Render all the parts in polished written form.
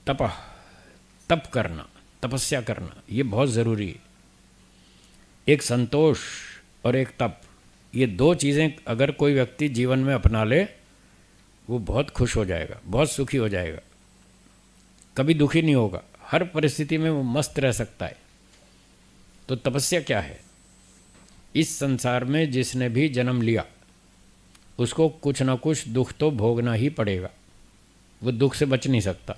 तपः, तप करना, तपस्या करना, ये बहुत ज़रूरी है। एक संतोष और एक तप, ये दो चीज़ें अगर कोई व्यक्ति जीवन में अपना ले, वो बहुत खुश हो जाएगा, बहुत सुखी हो जाएगा, कभी दुखी नहीं होगा, हर परिस्थिति में वो मस्त रह सकता है। तो तपस्या क्या है? इस संसार में जिसने भी जन्म लिया उसको कुछ ना कुछ दुख तो भोगना ही पड़ेगा, वो दुख से बच नहीं सकता।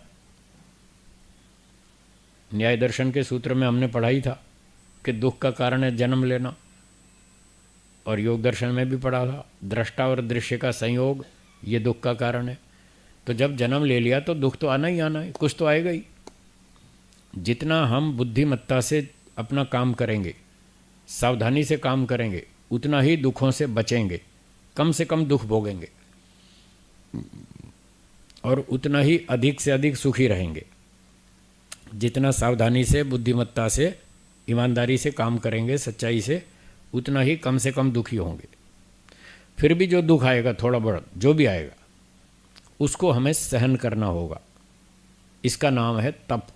न्याय दर्शन के सूत्र में हमने पढ़ा ही था कि दुख का कारण है जन्म लेना, और योग दर्शन में भी पढ़ा था दृष्टा और दृश्य का संयोग ये दुख का कारण है। तो जब जन्म ले लिया तो दुख तो आना ही आना है, कुछ तो आएगा ही। जितना हम बुद्धिमत्ता से अपना काम करेंगे, सावधानी से काम करेंगे, उतना ही दुखों से बचेंगे, कम से कम दुख भोगेंगे और उतना ही अधिक से अधिक सुखी रहेंगे। जितना सावधानी से, बुद्धिमत्ता से, ईमानदारी से काम करेंगे, सच्चाई से, उतना ही कम से कम दुखी होंगे। फिर भी जो दुख आएगा, थोड़ा बड़ा जो भी आएगा, उसको हमें सहन करना होगा। इसका नाम है तप।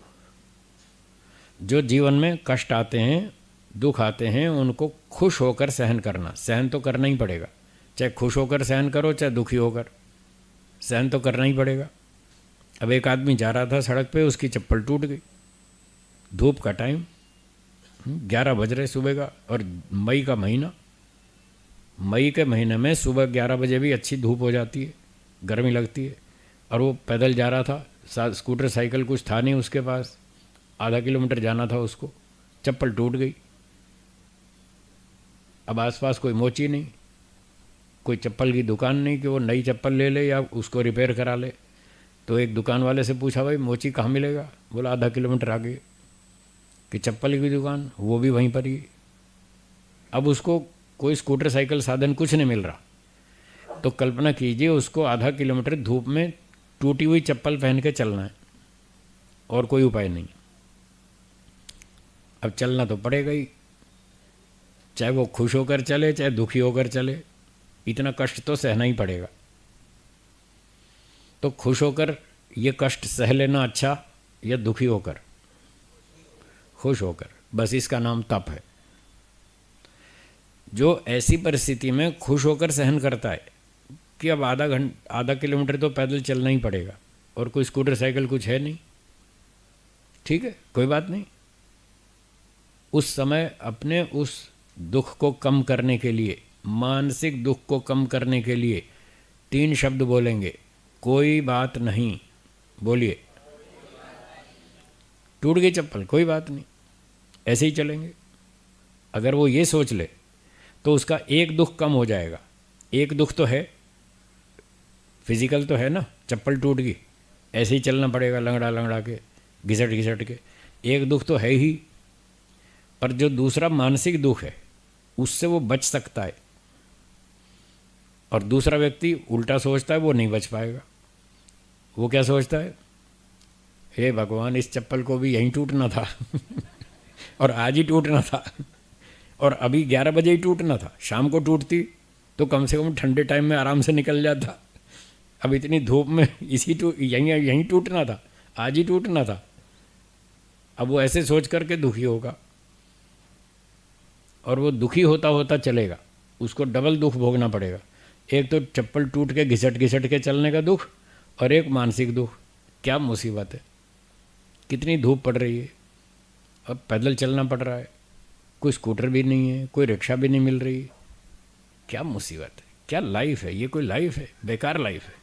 जो जीवन में कष्ट आते हैं, दुख आते हैं, उनको खुश होकर सहन करना। सहन तो करना ही पड़ेगा, चाहे खुश होकर सहन करो चाहे दुखी होकर, सहन तो करना ही पड़ेगा। अब एक आदमी जा रहा था सड़क पे, उसकी चप्पल टूट गई, धूप का टाइम, 11 बज रहे सुबह का, और मई का महीना, मई के महीने में सुबह 11 बजे भी अच्छी धूप हो जाती है, गर्मी लगती है, और वो पैदल जा रहा था, स्कूटर साइकिल कुछ था नहीं उसके पास, आधा किलोमीटर जाना था उसको, चप्पल टूट गई। अब आसपास कोई मोची नहीं, कोई चप्पल की दुकान नहीं कि वो नई चप्पल ले ले या उसको रिपेयर करा ले। तो एक दुकान वाले से पूछा, भाई मोची कहाँ मिलेगा? बोला आधा किलोमीटर आगे कि चप्पल की दुकान, वो भी वहीं पर ही। अब उसको कोई स्कूटर साइकिल साधन कुछ नहीं मिल रहा, तो कल्पना कीजिए उसको आधा किलोमीटर धूप में टूटी हुई चप्पल पहन के चलना है और कोई उपाय नहीं। अब चलना तो पड़ेगा ही, चाहे वो खुश होकर चले चाहे दुखी होकर चले, इतना कष्ट तो सहना ही पड़ेगा। तो खुश होकर ये कष्ट सह लेना अच्छा या दुखी होकर? खुश होकर, बस इसका नाम तप है। जो ऐसी परिस्थिति में खुश होकर सहन करता है कि अब आधा किलोमीटर तो पैदल चलना ही पड़ेगा और कोई स्कूटर साइकिल कुछ है नहीं, ठीक है कोई बात नहीं, उस समय अपने उस दुख को कम करने के लिए, मानसिक दुख को कम करने के लिए 3 शब्द बोलेंगे, कोई बात नहीं। बोलिए, टूट गई चप्पल, कोई बात नहीं, ऐसे ही चलेंगे। अगर वो ये सोच ले तो उसका एक दुख कम हो जाएगा। एक दुख तो है, फिजिकल तो है ना, चप्पल टूट गई, ऐसे ही चलना पड़ेगा लंगड़ा लंगड़ा के, घिसट घिसट के, एक दुख तो है ही। पर जो दूसरा मानसिक दुख है उससे वो बच सकता है, और दूसरा व्यक्ति उल्टा सोचता है, वो नहीं बच पाएगा। वो क्या सोचता है, हे भगवान इस चप्पल को भी यहीं टूटना था और आज ही टूटना था, और अभी 11 बजे ही टूटना था, शाम को टूटती तो कम से कम ठंडे टाइम में आराम से निकल जाता। अब इतनी धूप में यहीं टूटना था, आज ही टूटना था। अब वो ऐसे सोच करके दुखी होगा, और वो दुखी होता होता चलेगा, उसको डबल दुख भोगना पड़ेगा। एक तो चप्पल टूट के घिसट घिसट के चलने का दुख, और एक मानसिक दुख। क्या मुसीबत है, कितनी धूप पड़ रही है, अब पैदल चलना पड़ रहा है, कोई स्कूटर भी नहीं है, कोई रिक्शा भी नहीं मिल रही, क्या मुसीबत है, क्या लाइफ है, ये कोई लाइफ है? बेकार लाइफ है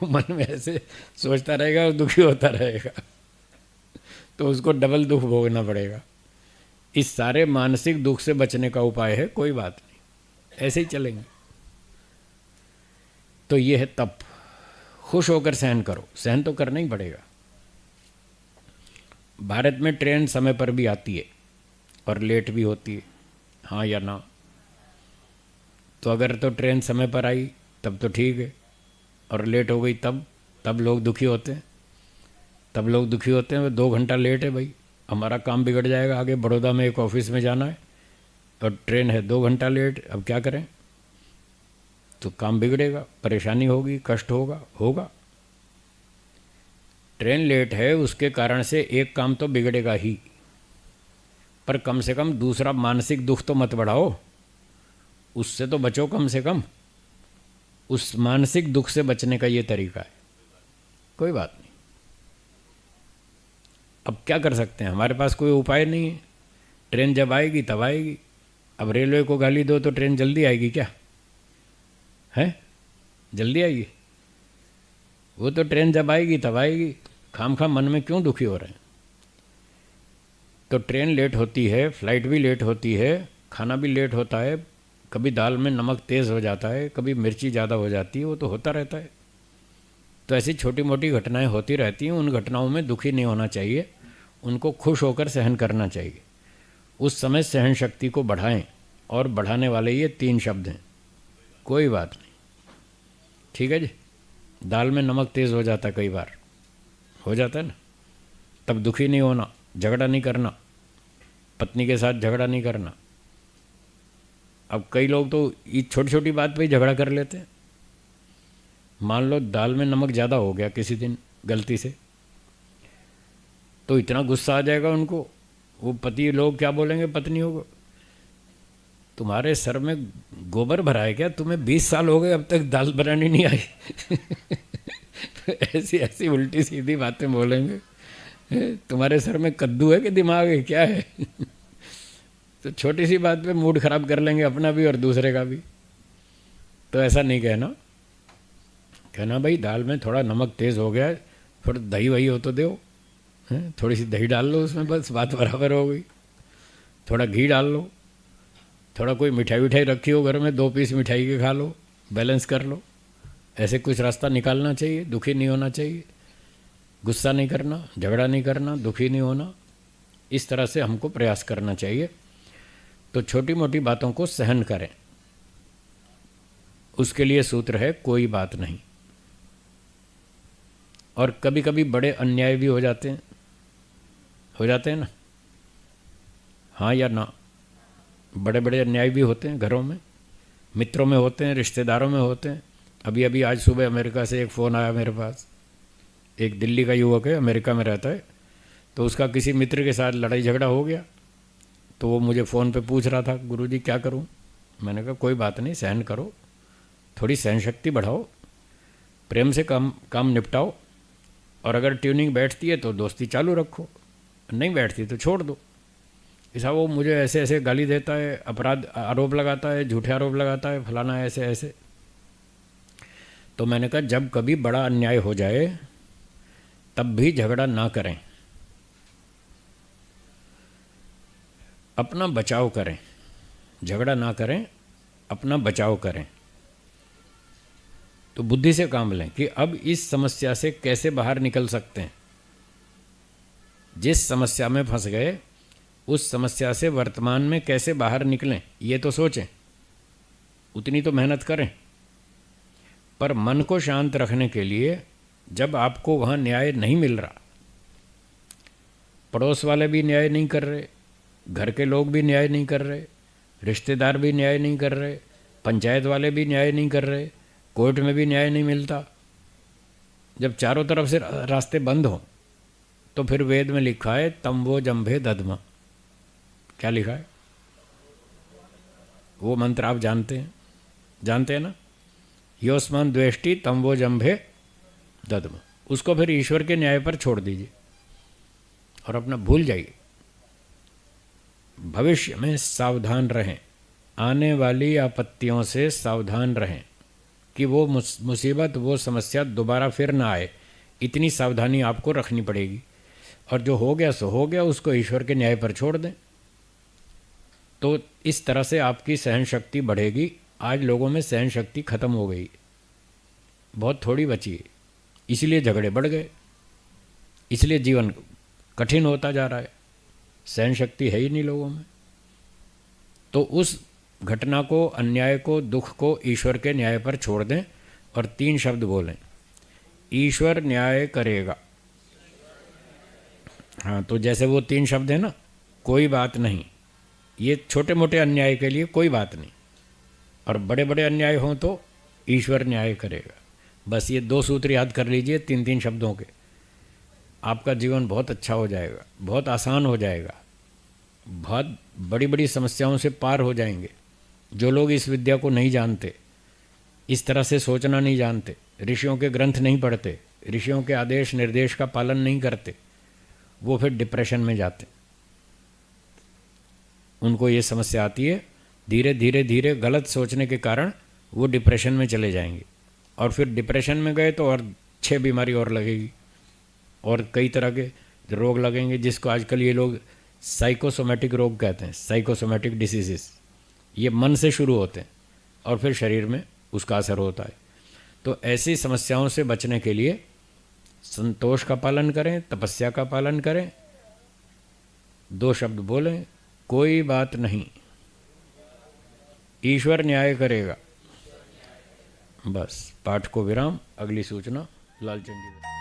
मन में ऐसे सोचता रहेगा और दुखी होता रहेगा तो उसको डबल दुख भोगना पड़ेगा। इस सारे मानसिक दुख से बचने का उपाय है, कोई बात नहीं, ऐसे ही चलेंगे। तो ये है तप। खुश होकर सहन करो, सहन तो करना ही पड़ेगा। भारत में ट्रेन समय पर भी आती है और लेट भी होती है, हाँ या ना? तो अगर तो ट्रेन समय पर आई तब तो ठीक है, और लेट हो गई तब लोग दुखी होते हैं। तब लोग दुखी होते हैं, 2 घंटा लेट है भाई, हमारा काम बिगड़ जाएगा। आगे बड़ौदा में एक ऑफिस में जाना है और ट्रेन है 2 घंटा लेट, अब क्या करें? तो काम बिगड़ेगा, परेशानी होगी, कष्ट होगा। ट्रेन लेट है उसके कारण से एक काम तो बिगड़ेगा ही, पर कम से कम दूसरा मानसिक दुख तो मत बढ़ाओ, उससे तो बचो कम से कम। उस मानसिक दुख से बचने का ये तरीका है। कोई बात नहीं, अब क्या कर सकते हैं, हमारे पास कोई उपाय नहीं है। ट्रेन जब आएगी तब आएगी। अब रेलवे को गाली दो तो ट्रेन जल्दी आएगी क्या? है जल्दी आएगी? वो तो ट्रेन जब आएगी तब आएगी। खाम खाम मन में क्यों दुखी हो रहे हैं? तो ट्रेन लेट होती है, फ्लाइट भी लेट होती है, खाना भी लेट होता है, कभी दाल में नमक तेज़ हो जाता है, कभी मिर्ची ज़्यादा हो जाती है, वो तो होता रहता है। तो ऐसी छोटी मोटी घटनाएं होती रहती हैं। उन घटनाओं में दुखी नहीं होना चाहिए, उनको खुश होकर सहन करना चाहिए। उस समय सहन शक्ति को बढ़ाएं, और बढ़ाने वाले ये 3 शब्द हैं। कोई बात नहीं, ठीक है जी। दाल में नमक तेज़ हो जाता है, कई बार हो जाता है ना, तब दुखी नहीं होना, झगड़ा नहीं करना, पत्नी के साथ झगड़ा नहीं करना। अब कई लोग तो ये छोटी छोटी बात पे ही झगड़ा कर लेते हैं। मान लो दाल में नमक ज़्यादा हो गया किसी दिन गलती से, तो इतना गुस्सा आ जाएगा उनको। वो पति लोग क्या बोलेंगे पत्नियों को, तुम्हारे सर में गोबर भरा है क्या? तुम्हें 20 साल हो गए अब तक दाल बनानी नहीं आई। ऐसी ऐसी उल्टी सीधी बातें बोलेंगे। तुम्हारे सर में कद्दू है कि दिमाग है, क्या है? तो छोटी सी बात पे मूड खराब कर लेंगे, अपना भी और दूसरे का भी। तो ऐसा नहीं कहना। कहना भाई दाल में थोड़ा नमक तेज़ हो गया है, थोड़ा दही वही हो तो दो, थोड़ी सी दही डाल लो उसमें, बस बात बराबर हो गई। थोड़ा घी डाल लो, थोड़ा कोई मिठाई विठाई रखी हो घर में, 2 पीस मिठाई के खा लो, बैलेंस कर लो। ऐसे कुछ रास्ता निकालना चाहिए। दुखी नहीं होना चाहिए, गुस्सा नहीं करना, झगड़ा नहीं करना, दुखी नहीं होना। इस तरह से हमको प्रयास करना चाहिए। तो छोटी मोटी बातों को सहन करें, उसके लिए सूत्र है कोई बात नहीं। और कभी कभी बड़े अन्याय भी हो जाते हैं ना, हाँ या ना? बड़े बड़े अन्याय भी होते हैं घरों में, मित्रों में होते हैं, रिश्तेदारों में होते हैं। अभी अभी आज सुबह अमेरिका से एक फ़ोन आया मेरे पास। एक दिल्ली का युवक है, अमेरिका में रहता है। तो उसका किसी मित्र के साथ लड़ाई झगड़ा हो गया, तो वो मुझे फ़ोन पे पूछ रहा था, गुरुजी क्या करूं? मैंने कहा कोई बात नहीं, सहन करो, थोड़ी सहन शक्ति बढ़ाओ, प्रेम से काम निपटाओ। और अगर ट्यूनिंग बैठती है तो दोस्ती चालू रखो, नहीं बैठती तो छोड़ दो। ऐसा वो मुझे ऐसे ऐसे गाली देता है, अपराध आरोप लगाता है, झूठे आरोप लगाता है, फलाना ऐसे ऐसे। तो मैंने कहा जब कभी बड़ा अन्याय हो जाए तब भी झगड़ा ना करें, अपना बचाव करें। झगड़ा ना करें, अपना बचाव करें। तो बुद्धि से काम लें कि अब इस समस्या से कैसे बाहर निकल सकते हैं। जिस समस्या में फंस गए उस समस्या से वर्तमान में कैसे बाहर निकलें, ये तो सोचें। उतनी तो मेहनत करें। पर मन को शांत रखने के लिए जब आपको वहाँ न्याय नहीं मिल रहा, पड़ोस वाले भी न्याय नहीं कर रहे, घर के लोग भी न्याय नहीं कर रहे, रिश्तेदार भी न्याय नहीं कर रहे, पंचायत वाले भी न्याय नहीं कर रहे, कोर्ट में भी न्याय नहीं मिलता, जब चारों तरफ से रास्ते बंद हों, तो फिर वेद में लिखा है तम वो जम्भे दधमा। क्या लिखा है? वो मंत्र आप जानते हैं ना? योस्मान द्वेष्टि तम वो जम्भे दधमा। उसको फिर ईश्वर के न्याय पर छोड़ दीजिए और अपना भूल जाइए। भविष्य में सावधान रहें, आने वाली आपत्तियों से सावधान रहें कि वो मुसीबत, वो समस्या दोबारा फिर ना आए। इतनी सावधानी आपको रखनी पड़ेगी। और जो हो गया सो हो गया, उसको ईश्वर के न्याय पर छोड़ दें। तो इस तरह से आपकी सहन शक्ति बढ़ेगी। आज लोगों में सहन शक्ति खत्म हो गई, बहुत थोड़ी बची है। इसलिए झगड़े बढ़ गए, इसलिए जीवन कठिन होता जा रहा है। सहन शक्ति है ही नहीं लोगों में। तो उस घटना को, अन्याय को, दुख को ईश्वर के न्याय पर छोड़ दें और 3 शब्द बोलें, ईश्वर न्याय करेगा। हाँ, तो जैसे वो 3 शब्द है ना, कोई बात नहीं, ये छोटे मोटे अन्याय के लिए कोई बात नहीं, और बड़े बड़े अन्याय हों तो ईश्वर न्याय करेगा। बस ये 2 सूत्र याद कर लीजिए 3-3 शब्दों के। आपका जीवन बहुत अच्छा हो जाएगा, बहुत आसान हो जाएगा, बहुत बड़ी बड़ी समस्याओं से पार हो जाएंगे। जो लोग इस विद्या को नहीं जानते, इस तरह से सोचना नहीं जानते, ऋषियों के ग्रंथ नहीं पढ़ते, ऋषियों के आदेश निर्देश का पालन नहीं करते, वो फिर डिप्रेशन में जाते। उनको ये समस्या आती है, धीरे धीरे धीरे गलत सोचने के कारण वो डिप्रेशन में चले जाएंगे, और फिर डिप्रेशन में गए तो और 6 बीमारी और लगेगी, और कई तरह के रोग लगेंगे, जिसको आजकल ये लोग साइकोसोमेटिक रोग कहते हैं, साइकोसोमेटिक डिसीजेस। ये मन से शुरू होते हैं और फिर शरीर में उसका असर होता है। तो ऐसी समस्याओं से बचने के लिए संतोष का पालन करें, तपस्या का पालन करें, 2 शब्द बोलें, कोई बात नहीं, ईश्वर न्याय करेगा। बस, पाठ को विराम। अगली सूचना लालचंद जी।